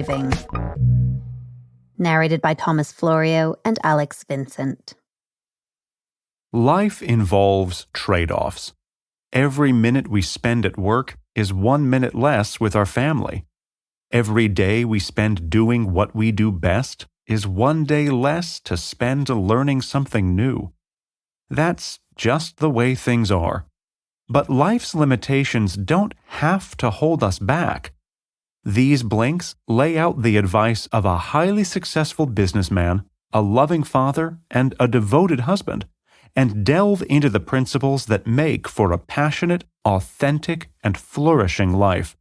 Living. Narrated by Thomas Florio and Alex Vincent. Life involves trade-offs. Every minute we spend at work is 1 minute less with our family. Every day we spend doing what we do best is 1 day less to spend learning something new. That's just the way things are. But life's limitations don't have to hold us back. These blinks lay out the advice of a highly successful businessman, a loving father, and a devoted husband, and delve into the principles that make for a passionate, authentic, and flourishing life.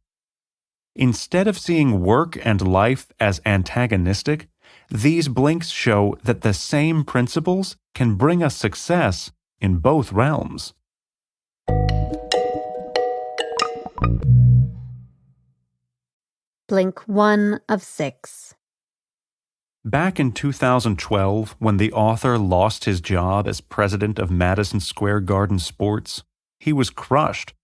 Instead of seeing work and life as antagonistic, these blinks show that the same principles can bring us success in both realms. Blink 1 of 6. Back in 2012, when the author lost his job as president of Madison Square Garden Sports, he was crushed.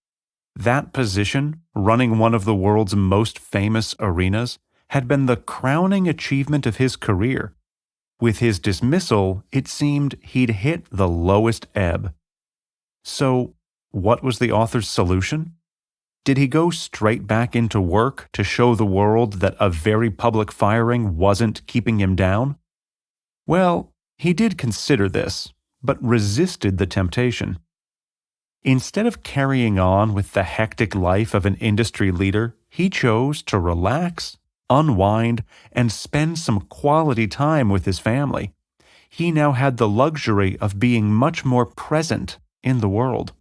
That position, running one of the world's most famous arenas, had been the crowning achievement of his career. With his dismissal, it seemed he'd hit the lowest ebb. So, what was the author's solution? Did he go straight back into work to show the world that a very public firing wasn't keeping him down? Well, he did consider this, but resisted the temptation. Instead of carrying on with the hectic life of an industry leader, he chose to relax, unwind, and spend some quality time with his family. He now had the luxury of being much more present in the world.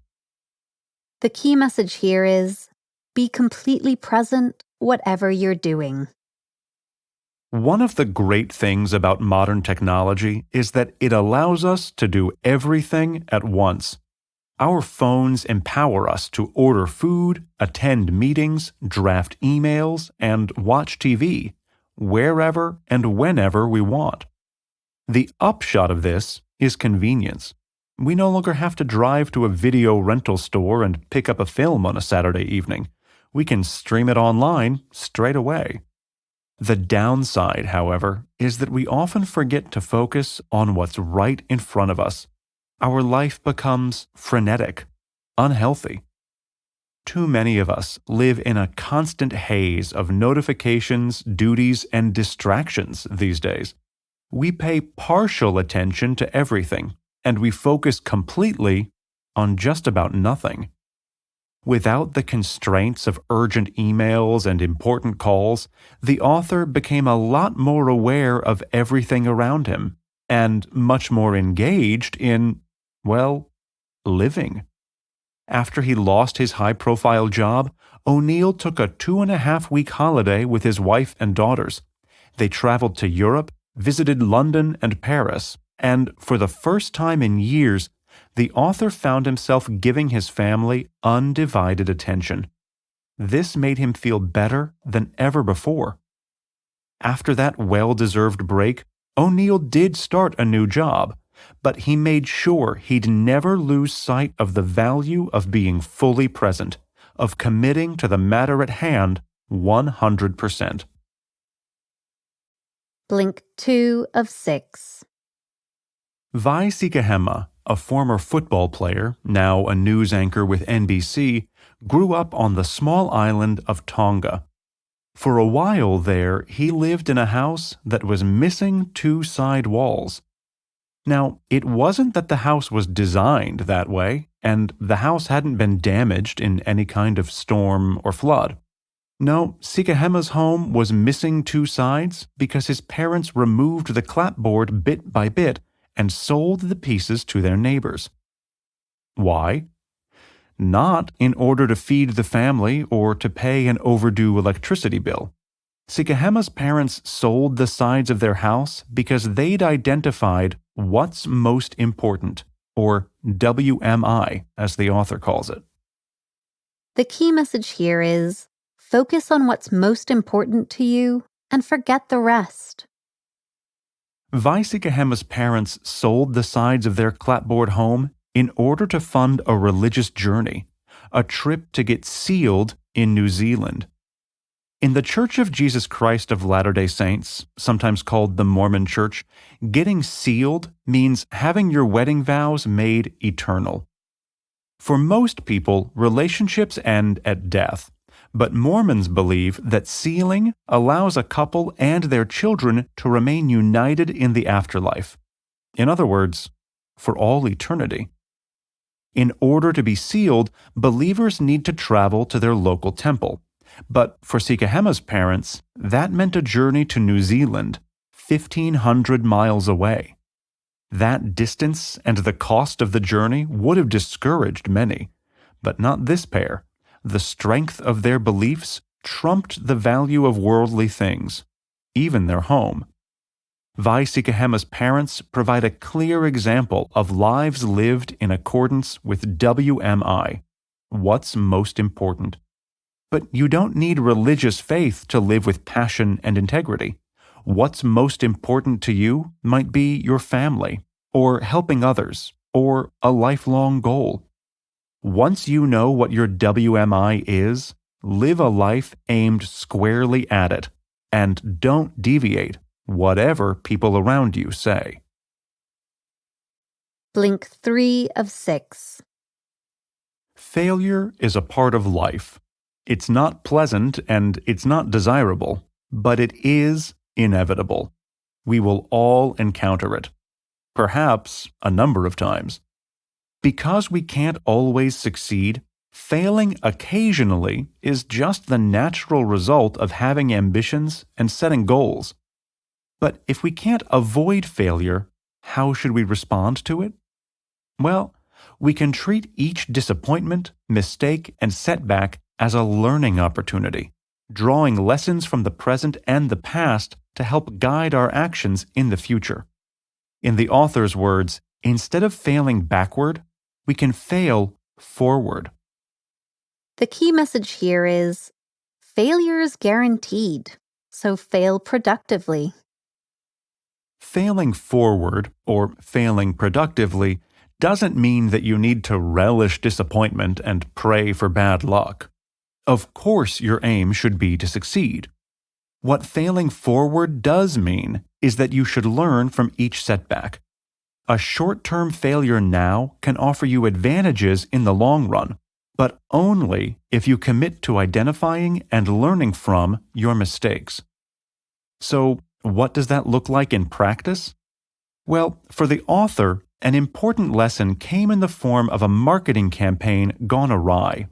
The key message here is, be completely present whatever you're doing. One of the great things about modern technology is that it allows us to do everything at once. Our phones empower us to order food, attend meetings, draft emails, and watch TV, wherever and whenever we want. The upshot of this is convenience. We no longer have to drive to a video rental store and pick up a film on a Saturday evening. We can stream it online straight away. The downside, however, is that we often forget to focus on what's right in front of us. Our life becomes frenetic, unhealthy. Too many of us live in a constant haze of notifications, duties, and distractions these days. We pay partial attention to everything, and we focus completely on just about nothing. Without the constraints of urgent emails and important calls, the author became a lot more aware of everything around him, and much more engaged in, well, living. After he lost his high-profile job, O'Neill took a 2.5-week holiday with his wife and daughters. They traveled to Europe, visited London and Paris, and for the first time in years, the author found himself giving his family undivided attention. This made him feel better than ever before. After that well-deserved break, O'Neill did start a new job, but he made sure he'd never lose sight of the value of being fully present, of committing to the matter at hand 100%. Blink 2 of 6. Vai Sikahema, a former football player, now a news anchor with NBC, grew up on the small island of Tonga. For a while there, he lived in a house that was missing 2 side walls. Now, it wasn't that the house was designed that way, and the house hadn't been damaged in any kind of storm or flood. No, Sikahema's home was missing 2 sides because his parents removed the clapboard bit by bit and sold the pieces to their neighbors. Why? Not in order to feed the family or to pay an overdue electricity bill. Sikahema's parents sold the sides of their house because they'd identified what's most important, or WMI, as the author calls it. The key message here is, focus on what's most important to you and forget the rest. Vai Sikahema's parents sold the sides of their clapboard home in order to fund a religious journey, a trip to get sealed in New Zealand. In the Church of Jesus Christ of Latter-day Saints, sometimes called the Mormon Church, getting sealed means having your wedding vows made eternal. For most people, relationships end at death, but Mormons believe that sealing allows a couple and their children to remain united in the afterlife. In other words, for all eternity. In order to be sealed, believers need to travel to their local temple. But for Sikahema's parents, that meant a journey to New Zealand, 1,500 miles away. That distance and the cost of the journey would have discouraged many, but not this pair. The strength of their beliefs trumped the value of worldly things, even their home. Vai Sikahema's parents provide a clear example of lives lived in accordance with WMI, what's most important. But you don't need religious faith to live with passion and integrity. What's most important to you might be your family, or helping others, or a lifelong goal. Once you know what your WMI is, live a life aimed squarely at it, and don't deviate, whatever people around you say. Blink 3 of 6. Failure is a part of life. It's not pleasant and it's not desirable, but it is inevitable. We will all encounter it, perhaps a number of times. Because we can't always succeed, failing occasionally is just the natural result of having ambitions and setting goals. But if we can't avoid failure, how should we respond to it? Well, we can treat each disappointment, mistake, and setback as a learning opportunity, drawing lessons from the present and the past to help guide our actions in the future. In the author's words, instead of failing backward, we can fail forward. The key message here is failure is guaranteed, so fail productively. Failing forward, or failing productively, doesn't mean that you need to relish disappointment and pray for bad luck. Of course, your aim should be to succeed. What failing forward does mean is that you should learn from each setback. A short-term failure now can offer you advantages in the long run, but only if you commit to identifying and learning from your mistakes. So, what does that look like in practice? Well, for the author, an important lesson came in the form of a marketing campaign gone awry.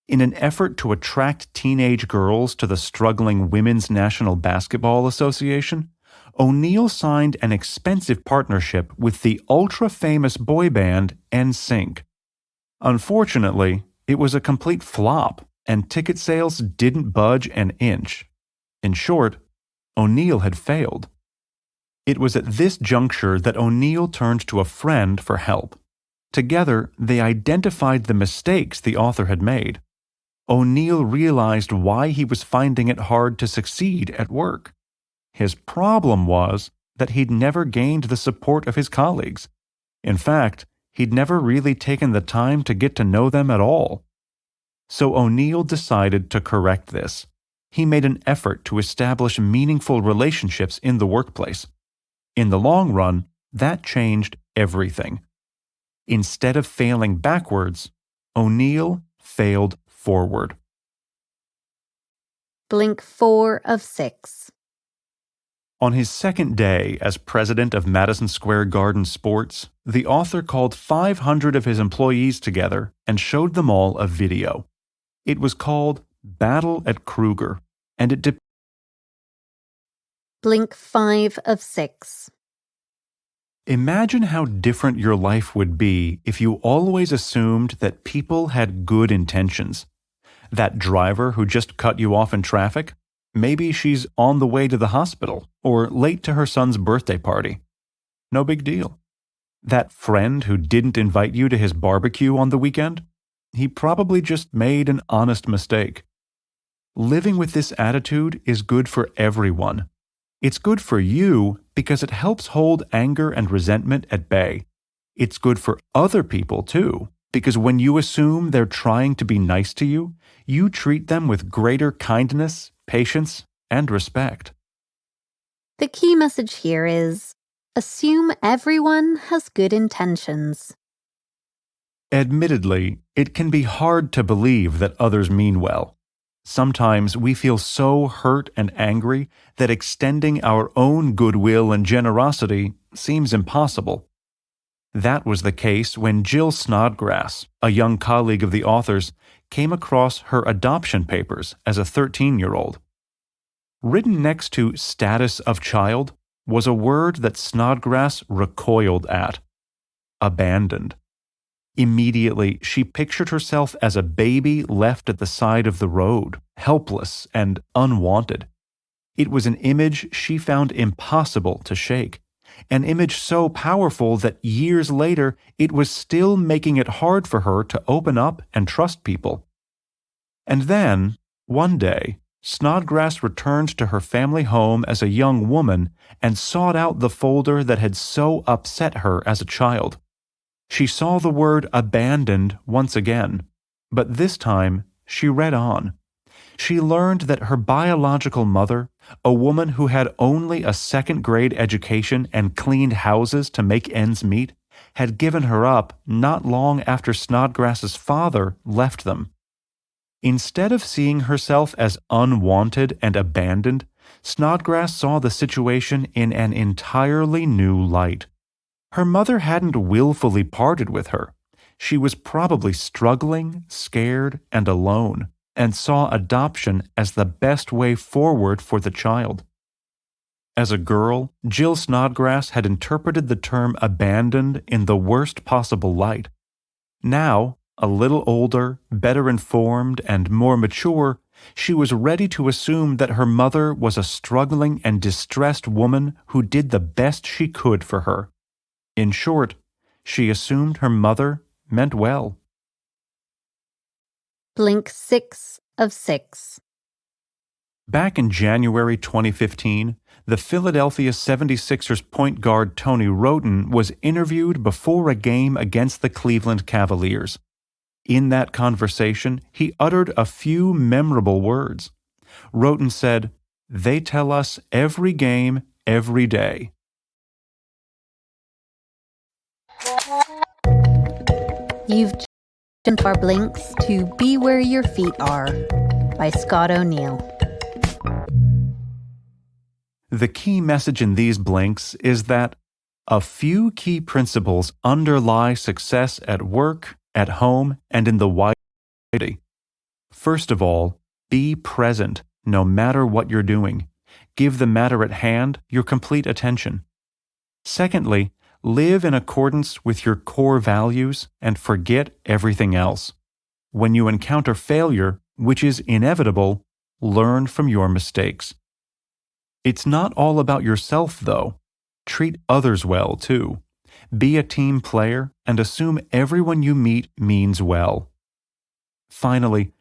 In an effort to attract teenage girls to the struggling Women's National Basketball Association, O'Neill signed an expensive partnership with the ultra-famous boy band NSYNC. Unfortunately, it was a complete flop, and ticket sales didn't budge an inch. In short, O'Neill had failed. It was at this juncture that O'Neill turned to a friend for help. Together, they identified the mistakes the author had made. O'Neill realized why he was finding it hard to succeed at work. His problem was that he'd never gained the support of his colleagues. In fact, he'd never really taken the time to get to know them at all. So O'Neill decided to correct this. He made an effort to establish meaningful relationships in the workplace. In the long run, that changed everything. Instead of failing backwards, O'Neill failed forward. Blink 4 of 6. On his second day as president of Madison Square Garden Sports, the author called 500 of his employees together and showed them all a video. It was called Battle at Kruger, and it Blink 5 of 6. Imagine how different your life would be if you always assumed that people had good intentions. That driver who just cut you off in traffic, maybe she's on the way to the hospital or late to her son's birthday party. No big deal. That friend who didn't invite you to his barbecue on the weekend, he probably just made an honest mistake. Living with this attitude is good for everyone. It's good for you because it helps hold anger and resentment at bay. It's good for other people too, because when you assume they're trying to be nice to you, you treat them with greater kindness, patience and respect. The key message here is assume everyone has good intentions. Admittedly, it can be hard to believe that others mean well. Sometimes we feel so hurt and angry that extending our own goodwill and generosity seems impossible. That was the case when Jill Snodgrass, a young colleague of the author's, came across her adoption papers as a 13-year-old. Written next to status of child was a word that Snodgrass recoiled at: abandoned. Immediately, she pictured herself as a baby left at the side of the road, helpless and unwanted. It was an image she found impossible to shake, an image so powerful that years later it was still making it hard for her to open up and trust people. And then, one day, Snodgrass returned to her family home as a young woman and sought out the folder that had so upset her as a child. She saw the word abandoned once again, but this time she read on. She learned that her biological mother, a woman who had only a second-grade education and cleaned houses to make ends meet, had given her up not long after Snodgrass's father left them. Instead of seeing herself as unwanted and abandoned, Snodgrass saw the situation in an entirely new light. Her mother hadn't willfully parted with her. She was probably struggling, scared, and alone, and saw adoption as the best way forward for the child. As a girl, Jill Snodgrass had interpreted the term abandoned in the worst possible light. Now, a little older, better informed, and more mature, she was ready to assume that her mother was a struggling and distressed woman who did the best she could for her. In short, she assumed her mother meant well. Blink 6 of 6. Back in January 2015, the Philadelphia 76ers point guard Tony Wroten was interviewed before a game against the Cleveland Cavaliers. In that conversation, he uttered a few memorable words. Wroten said, "They tell us every game, every day." You've tuned our blinks to Be Where Your Feet Are by Scott O'Neill. The key message in these blinks is that a few key principles underlie success at work, at home, and in the wider society. First of all, be present no matter what you're doing. Give the matter at hand your complete attention. Secondly, live in accordance with your core values and forget everything else. When you encounter failure, which is inevitable, learn from your mistakes. It's not all about yourself, though. Treat others well, too. Be a team player and assume everyone you meet means well. Finally,